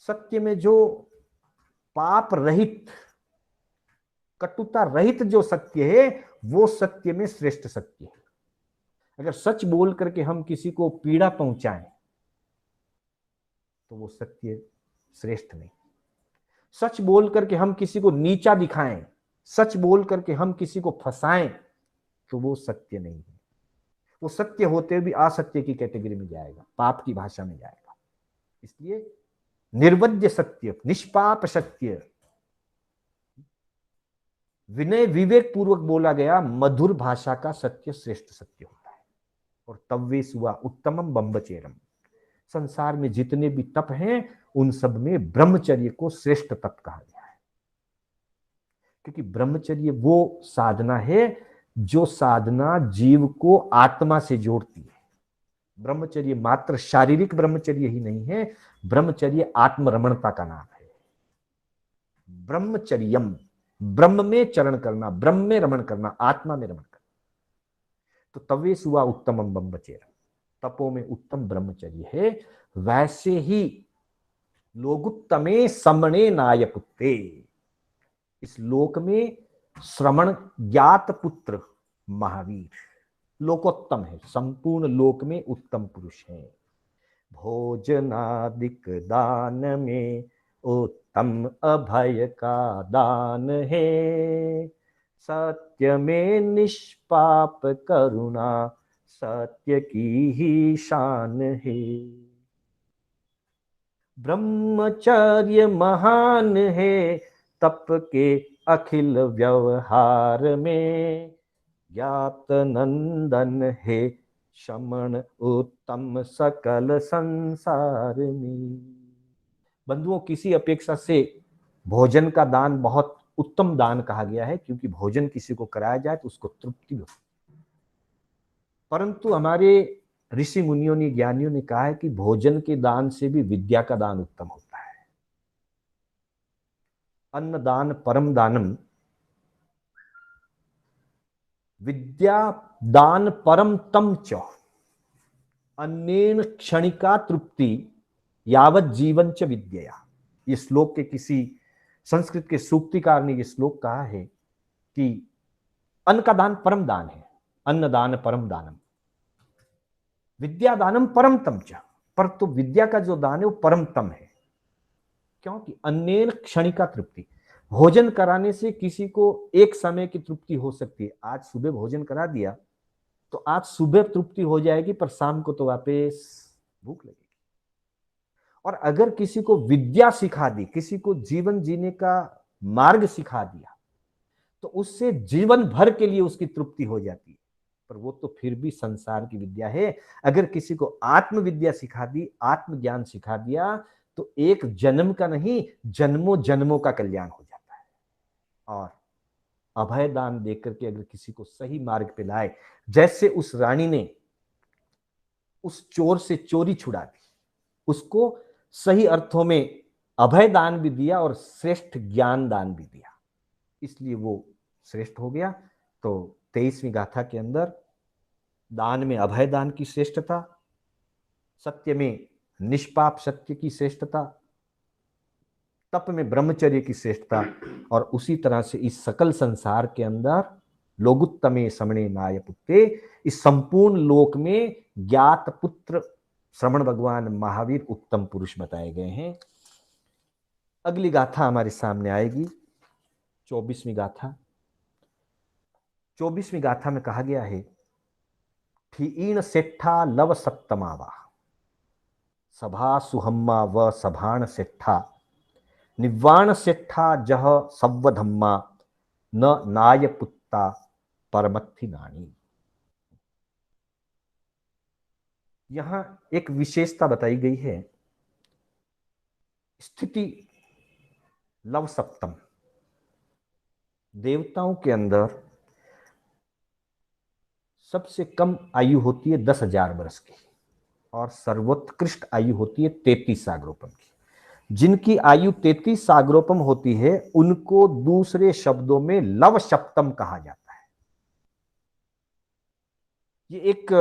सत्य में जो पाप रहित, कटुता रहित जो सत्य है, वो सत्य में श्रेष्ठ सत्य है। अगर सच बोल करके हम किसी को पीड़ा पहुंचाएं तो वो सत्य श्रेष्ठ नहीं। सच बोल करके हम किसी को नीचा दिखाएं, सच बोल करके हम किसी को फंसाएं तो वो सत्य नहीं है। वो सत्य होते हुए भी असत्य की कैटेगरी में जाएगा, पाप की भाषा में जाएगा। इसलिए निर्वज्य सत्य, निष्पाप सत्य, विनय विवेक पूर्वक बोला गया मधुर भाषा का सत्य श्रेष्ठ सत्य होता है। और तव्वे सुआ उत्तमम बम्बचेरम, संसार में जितने भी तप हैं उन सब में ब्रह्मचर्य को श्रेष्ठ तप कहा गया है। क्योंकि ब्रह्मचर्य वो साधना है जो साधना जीव को आत्मा से जोड़ती है। ब्रह्मचर्य मात्र शारीरिक ब्रह्मचर्य ही नहीं है, ब्रह्मचर्य आत्मरमणता का नाम है। ब्रह्मचर्यम, ब्रह्म में चरण करना, ब्रह्म में रमण करना, आत्मा में रमण करना। तो तवे सुआ उत्तमम ब्रह्मचर्य, तपो में उत्तम ब्रह्मचर्य है। वैसे ही लोगुत्तमे समणे नायपुत्ते, इस लोक में श्रमण ज्ञात पुत्र महावीर लोकोत्तम है, संपूर्ण लोक में उत्तम पुरुष है। भोजनादिक दान में उत्तम अभय का दान है, सत्य में निष्पाप करुणा सत्य की ही शान है। ब्रह्मचर्य महान है तप के अखिल व्यवहार में, ज्ञात नंदन है शमन उत्तम सकल संसार में। बंधुओं, किसी अपेक्षा से भोजन का दान बहुत उत्तम दान कहा गया है, क्योंकि भोजन किसी को कराया जाए तो उसको तृप्ति होती है। परंतु हमारे ऋषि मुनियों ने, ज्ञानियों ने कहा है कि भोजन के दान से भी विद्या का दान उत्तम होता है। अन्न दान परम दानम, विद्या दान परम तम च, अन्नेन क्षणिका तृप्ति यावत जीवन च विद्या। ये श्लोक के किसी संस्कृत के सूक्तिकार ने ये श्लोक कहा है कि अन्न का दान परम दान है, अन्न दान परम दानम, विद्या दानम परम तम च, पर तो विद्या का जो दान है वो परम तम है। क्योंकि अन्नेन क्षणिका तृप्ति, भोजन कराने से किसी को एक समय की तृप्ति हो सकती है। आज सुबह भोजन करा दिया तो आज सुबह तृप्ति हो जाएगी, पर शाम को तो वापस भूख लगेगी। और अगर किसी को विद्या सिखा दी, किसी को जीवन जीने का मार्ग सिखा दिया, तो उससे जीवन भर के लिए उसकी तृप्ति हो जाती है। पर वो तो फिर भी संसार की विद्या है। अगर किसी को आत्मविद्या सिखा दी, आत्मज्ञान सिखा दिया, तो एक जन्म का नहीं, जन्मों जन्मों का कल्याण हो जाता है। और अभय दान देकर के अगर किसी को सही मार्ग पे लाए, जैसे उस रानी ने उस चोर से चोरी छुड़ा दी, उसको सही अर्थों में अभय दान भी दिया और श्रेष्ठ ज्ञान दान भी दिया, इसलिए वो श्रेष्ठ हो गया। तो 23वीं गाथा के अंदर दान में अभय दान की श्रेष्ठता, सत्य में निष्पाप सत्य की श्रेष्ठता, तप में ब्रह्मचर्य की श्रेष्ठता, और उसी तरह से इस सकल संसार के अंदर लोगुत्तमे समणे नायपुत्ते, इस संपूर्ण लोक में ज्ञात पुत्र श्रवण भगवान महावीर उत्तम पुरुष बताए गए हैं। अगली गाथा हमारे सामने आएगी 24वीं गाथा। 24वीं गाथा में कहा गया है, ठीण सेठा लव सप्तमावा, सभा सुहम्मा व सभाण सेठा, निवाण सेठा जह सव्वधम्मा, न नाय पुत्ता परमत्थि नानी। यहां एक विशेषता बताई गई है, स्थिति लव सप्तम। देवताओं के अंदर सबसे कम आयु होती है 10,000 वर्ष की, और सर्वोत्कृष्ट आयु होती है 33 सागरोपम की। जिनकी आयु 33 सागरोपम होती है उनको दूसरे शब्दों में लव सप्तम कहा जाता है। ये एक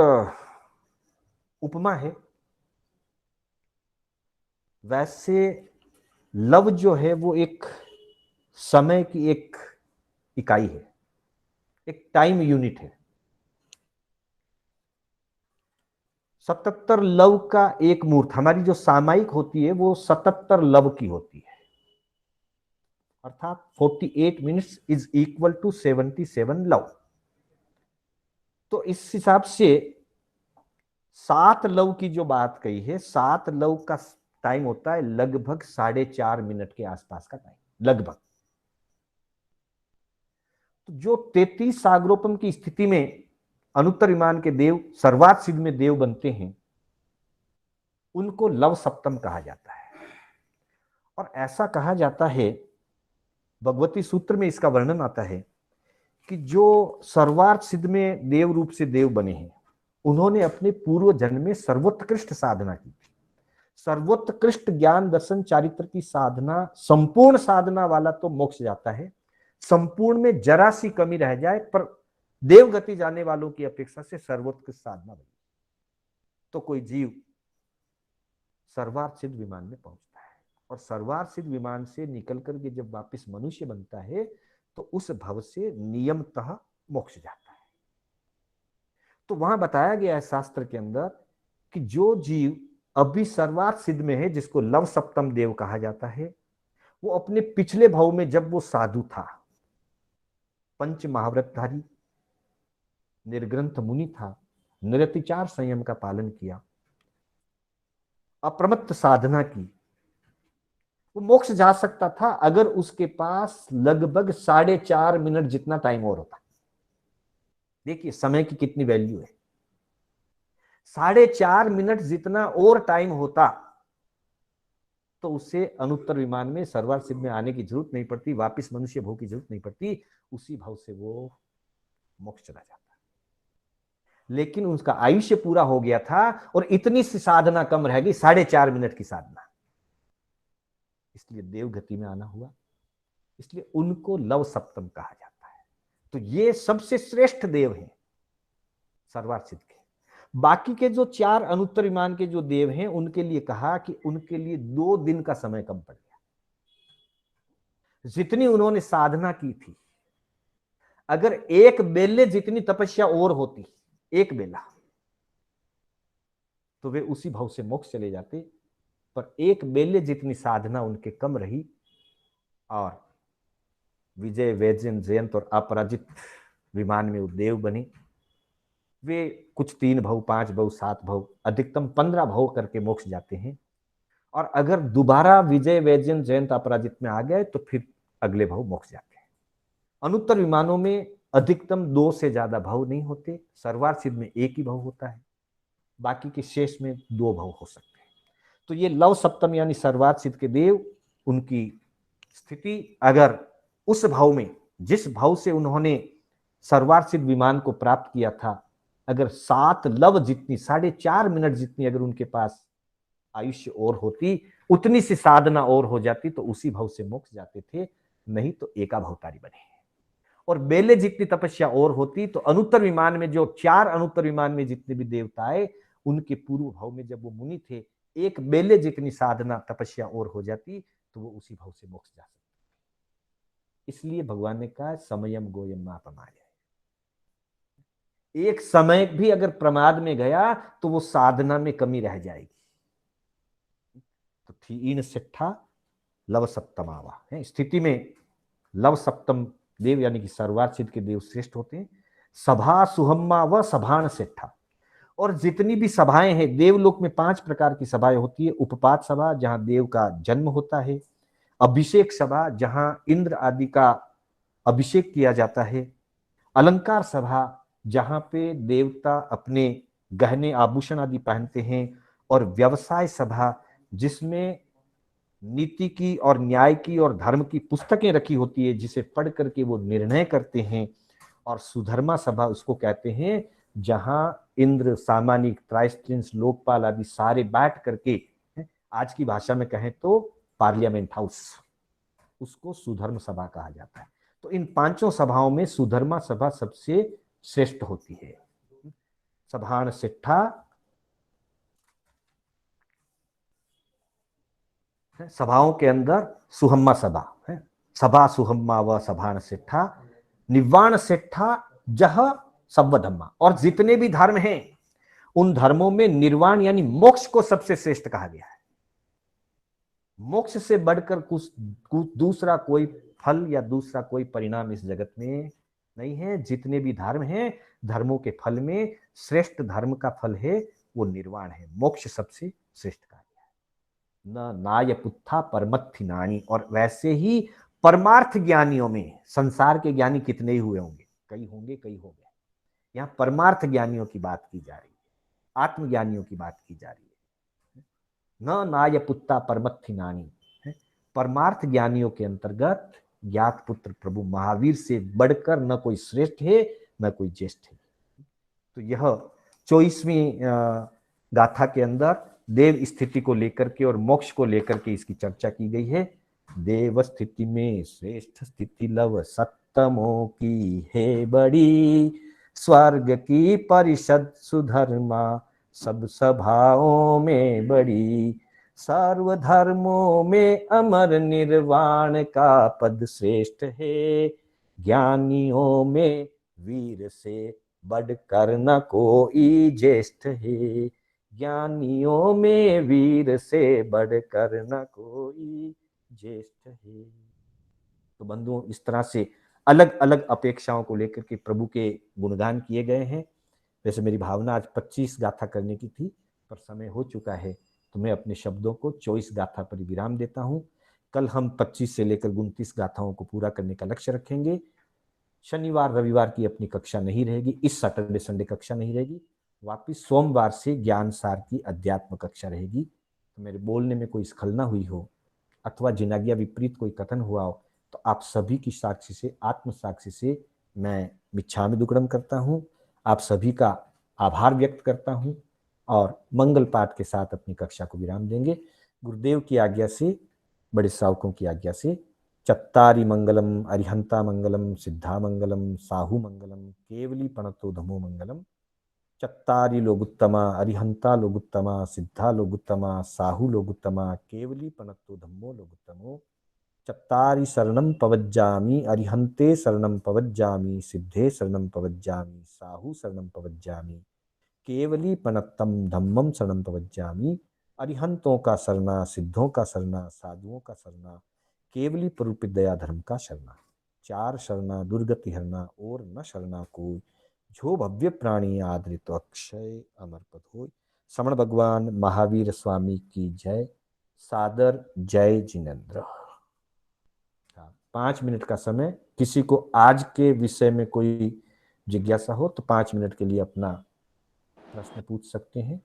उपमा है। वैसे लव जो है वो एक समय की एक इकाई है, एक टाइम यूनिट है। 77 लव का एक मूर्त, हमारी जो सामायिक होती है वो 77 लव की होती है, अर्थात 48 minutes is equal to 77 love. तो इस हिसाब से 7 लव की जो बात कही है, 7 लव का टाइम होता है लगभग 4.5 मिनट के आसपास का टाइम, लगभग। तो जो 33 सागरोपम की स्थिति में अनुत्तर विमान के देव सर्वात सिद्ध में देव बनते हैं, उनको लव सप्तम कहा जाता है। और ऐसा कहा जाता है, भगवती सूत्र में इसका वर्णन आता है कि जो सर्वार्थ सिद्ध में देव रूप से देव बने हैं, उन्होंने अपने पूर्व जन्म में सर्वोत्कृष्ट साधना की थी। सर्वोत्कृष्ट ज्ञान दर्शन चारित्र की साधना, संपूर्ण साधना वाला तो मोक्ष जाता है, संपूर्ण में जरा सी कमी रह जाए पर देव गति जाने वालों की अपेक्षा से सर्वोत्कृष्ट साधना बनी, तो कोई जीव सर्वार्थ सिद्ध विमान में पहुंचता है। और सर्वार्थ सिद्ध विमान से निकल करके जब वापस मनुष्य बनता है तो उस भव से नियमतः मोक्ष जाता है। तो वहां बताया गया है शास्त्र के अंदर कि जो जीव अभी सर्वार्थ सिद्ध में है, जिसको लव सप्तम देव कहा जाता है, वो अपने पिछले भव में जब वो साधु था, पंच महाव्रतधारी निर्ग्रंथ मुनि था, निरतिचार संयम का पालन किया, अप्रमत्त साधना की, वो मोक्ष जा सकता था अगर उसके पास लगभग 4.5 मिनट जितना टाइम और होता। देखिए समय की कितनी वैल्यू है। 4.5 मिनट जितना और टाइम होता तो उससे अनुत्तर विमान में सर्वार्थ सिद्ध में आने की जरूरत नहीं पड़ती, वापिस मनुष्य भव की जरूरत नहीं पड़ती, उसी भाव से वो मोक्ष चला जाता। लेकिन उसका आयुष्य पूरा हो गया था और इतनी सी साधना कम रह गई, 4.5 मिनट की साधना, इसलिए देव गति में आना हुआ, इसलिए उनको लव सप्तम कहा जाता है। तो ये सबसे श्रेष्ठ देव हैं सर्वार्थ सिद्ध के। बाकी के जो 4 अनुत्तर विमान के जो देव हैं, उनके लिए कहा कि उनके लिए 2 दिन का समय कम पड़ गया। जितनी उन्होंने साधना की थी, अगर एक बेले जितनी तपस्या और होती, एक बेला, तो वे उसी भाव से मोक्ष चले जाते। पर एक बेले जितनी साधना उनके कम रही और विजय, वैजयंत, जयंत और अपराजित विमान में वो देव बने। वे कुछ 3 भव, 5 भव, 7 भव, अधिकतम 15 भव करके मोक्ष जाते हैं। और अगर दोबारा विजय, वैजयंत, जयंत, अपराजित में आ गए तो फिर अगले भव मोक्ष जाते हैं। अनुत्तर विमानों में अधिकतम 2 से ज्यादा भव नहीं होते, सर्वार्थ सिद्ध में एक ही भव होता है, बाकी के शेष में 2 भव हो सकते हैं। तो ये लव सप्तम यानी सर्वार्थ सिद्ध के देव, उनकी स्थिति अगर उस भाव में, जिस भाव से उन्होंने सर्वार्थ सिद्ध विमान को प्राप्त किया था, अगर 7 लव जितनी, 4.5 मिनट जितनी अगर उनके पास आयुष्य और होती, उतनी सी साधना और हो जाती, तो उसी भाव से मोक्ष जाते थे, नहीं तो एकाभवतारी बने। और बेले जितनी तपस्या और होती तो अनुत्तर विमान में, जो 4 अनुत्तर विमान में जितने भी देवता आए, उनके पूर्व भाव में जब वो मुनि थे, एक बेले जितनी साधना तपस्या और हो जाती तो वो उसी भाव से मोक्ष जा सकते। इसलिए भगवान ने कहा समयम गोयम मा पमाय, एक समय भी अगर प्रमाद में गया तो वो साधना में कमी रह जाएगी। तो थी सिट्ठा लव सप्तमावा है स्थिति में लव सप्तम देव यानी कि सर्वार्थ सिद्ध के देव श्रेष्ठ होते हैं। सभा सुहम्मा व सभान सेठा, और जितनी भी सभाएं हैं देवलोक में 5 प्रकार की सभाएं होती है। उपपात सभा जहां देव का जन्म होता है, अभिषेक सभा जहां इंद्र आदि का अभिषेक किया जाता है, अलंकार सभा जहां पे देवता अपने गहने आभूषण आदि पहनते हैं, और व्यवसाय सभा जिसमें नीति की और न्याय की और धर्म की पुस्तकें रखी होती है, जिसे पढ़ करके वो निर्णय करते हैं, और सुधर्मा सभा उसको कहते हैं जहां इंद्र, सामानिक, त्रायस्त्रिंस, लोकपाल आदि सारे बैठ करके, आज की भाषा में कहें तो पार्लियामेंट हाउस, उसको सुधर्म सभा कहा जाता है। तो इन 5 सभाओं में सुधर्मा सभा सबसे श्रेष्ठ होती है। सभान सिट्ठा सभाओं के अंदर सुहम्मा सभा है, सभा सुहम्मा व सभान सेठा निवाण सेठा जह सब धम्मा। और जितने भी धर्म हैं उन धर्मों में निर्वाण यानी मोक्ष को सबसे श्रेष्ठ कहा गया है। मोक्ष से बढ़कर कुछ दूसरा कोई फल या दूसरा कोई परिणाम इस जगत में नहीं है। जितने भी धर्म हैं, धर्मों के फल में श्रेष्ठ धर्म का फल है वो निर्वाण है, मोक्ष सबसे श्रेष्ठ कहा गया है। न नाय पुत्था परमत्थि नानी। और वैसे ही परमार्थ ज्ञानियों में, संसार के ज्ञानी कितने ही हुए होंगे, कई होंगे कई हो गए, यहाँ परमार्थ ज्ञानियों की बात की जा रही है, आत्मज्ञानियों की बात की जा रही है। न नाय पुत्ता परमत्थि नानी, परमार्थ ज्ञानियों के अंतर्गत ज्ञात पुत्र प्रभु महावीर से बढ़कर न कोई श्रेष्ठ है न कोई ज्येष्ठ है। तो यह 24वीं गाथा के अंदर देव स्थिति को लेकर के और मोक्ष को लेकर के इसकी चर्चा की गई है। देव स्थिति में श्रेष्ठ स्थिति लव सत्तमों की है बड़ी, स्वर्ग की परिषद सुधर्मा सब सभाओं में बड़ी, सर्वधर्मों में अमर निर्वाण का पद श्रेष्ठ है, ज्ञानियों में वीर से बढ़कर न कोई ज्येष्ठ है, ज्ञानियों में वीर से बढ़कर न कोई ज्येष्ठ है। तो बंधुओं, इस तरह से अलग अलग अपेक्षाओं को लेकर के प्रभु के गुणगान किए गए हैं। वैसे मेरी भावना आज 25 गाथा करने की थी, पर समय हो चुका है, तो मैं अपने शब्दों को 24 गाथा पर विराम देता हूं। कल हम 25 से लेकर 29 गाथाओं को पूरा करने का लक्ष्य रखेंगे। शनिवार रविवार की अपनी कक्षा नहीं रहेगी, इस सैटरडे संडे कक्षा नहीं रहेगी, वापिस सोमवार से ज्ञान सार की अध्यात्म कक्षा रहेगी। तो मेरे बोलने में कोई स्खलना हुई हो अथवा जिनाज्ञा विपरीत कोई कथन हुआ हो तो आप सभी की साक्षी से, आत्म साक्षी से मैं मिच्छामि दुक्कडम करता हूँ, आप सभी का आभार व्यक्त करता हूँ और मंगल पाठ के साथ अपनी कक्षा को विराम देंगे। गुरुदेव की आज्ञा से, बड़े श्रावकों की आज्ञा से, चत्तारि मंगलम अरिहंता मंगलम सिद्धा मंगलम साहू मंगलम केवली पणतो धमो मंगलम, चत्तारि लोगुत्तमा अरिहंता लोगुत्तमा सिद्धा लोगुत्तमा साहू लोगुत्तमा केवली पणतो धम्मो लोगुत्तमो, चत्तारि शरणं पवज्जामि अरिहंते शरणं पवज्जामि सिद्धे शरणं पवज्जामि साहू शरणं पवज्जामि केवली पणत्तम धम्मम शरणं पवज्जामि। अरिहंतों का शरणा, सिद्धों का शरणा, साधुओं का शरणा, केवली प्ररूपित दया धर्म का शरणा, चार शरणा दुर्गति हरना और न शरणा कोई, जो भव्य प्राणी आदरित अक्षय अमर पद हो। श्रमण भगवान महावीर स्वामी की जय। सादर जय जिनेन्द्र। 5 मिनट का समय, किसी को आज के विषय में कोई जिज्ञासा हो तो 5 मिनट के लिए अपना प्रश्न पूछ सकते हैं।